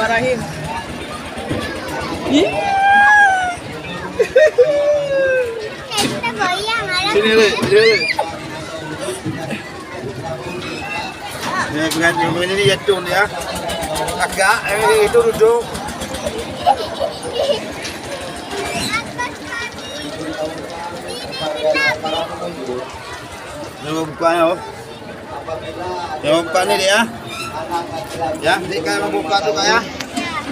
Bismillahirrahmanirrahim. Ih. Kita goyang malah. Sini deh, sini. Ini pengantin ini jatuh ya. Agak itu duduk. Jangan buka ya. Jangan buka ni dia. Ya, nanti kalau buka tu kak ya.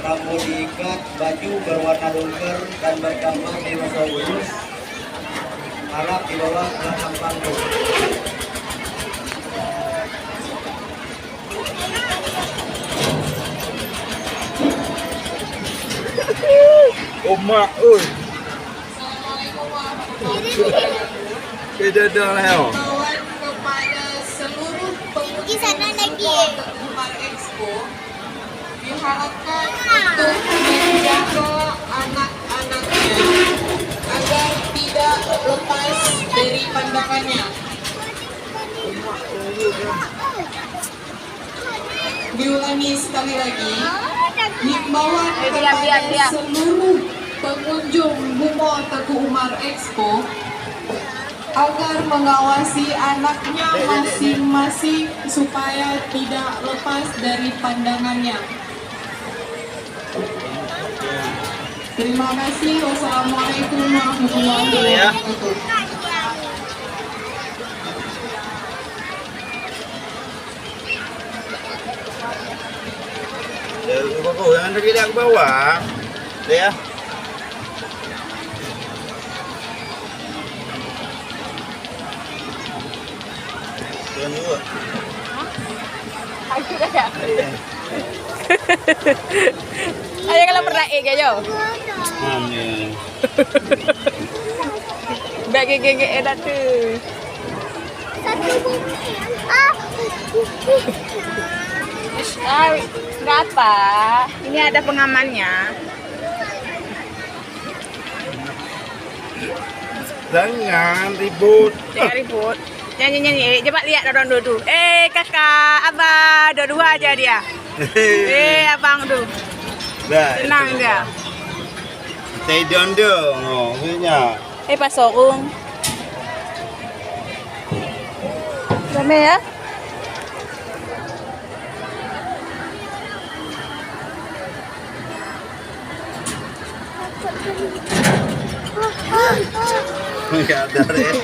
Kamu diikat baju berwarna dongker dan bergambar dewasa Yesus. Harap di bawah belakang panggung. Omak, oi. Kita dah lah. Himbauan kepada seluruh Di sana lagi. penggemar Expo diharapkan untuk menjaga anak-anaknya agar tidak lepas dari pandangannya. Diulangi sekali lagi, himbauan kepada seluruh pengunjung Bumo Teguh Umar Expo agar mengawasi anaknya masing-masing supaya tidak lepas dari pandangannya. Terima kasih. Wassalamualaikum warahmatullahi wabarakatuh. Jangan tergidak ke bawah. Ya. Jangan juga. Aku dah ya. Ayo kalau pernah yo. Mana? Bagi gege dah tu. Satu bumi. Ah. Enggak apa. Ini ada pengamannya. Jangan ribut. Jangan ribut. Nyanyi. Coba lihat orang dulu. Kakak, abang, dua-dua aja dia. Abang tu. Dah. Tenang dia. Stay down dong. Oh, punya. Pak Sorung. Ramai ya? Ya, dah deh.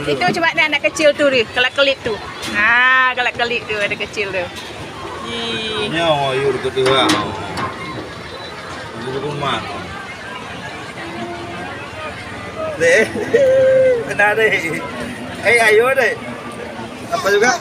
Itu coba ni anak kecil tu ni, kelip tu. Nah, kelip tu ada kecil tu. Ih. Nyawa yur kedua. Di rumah. Deh. Kena deh. Ayo deh. Apa juga?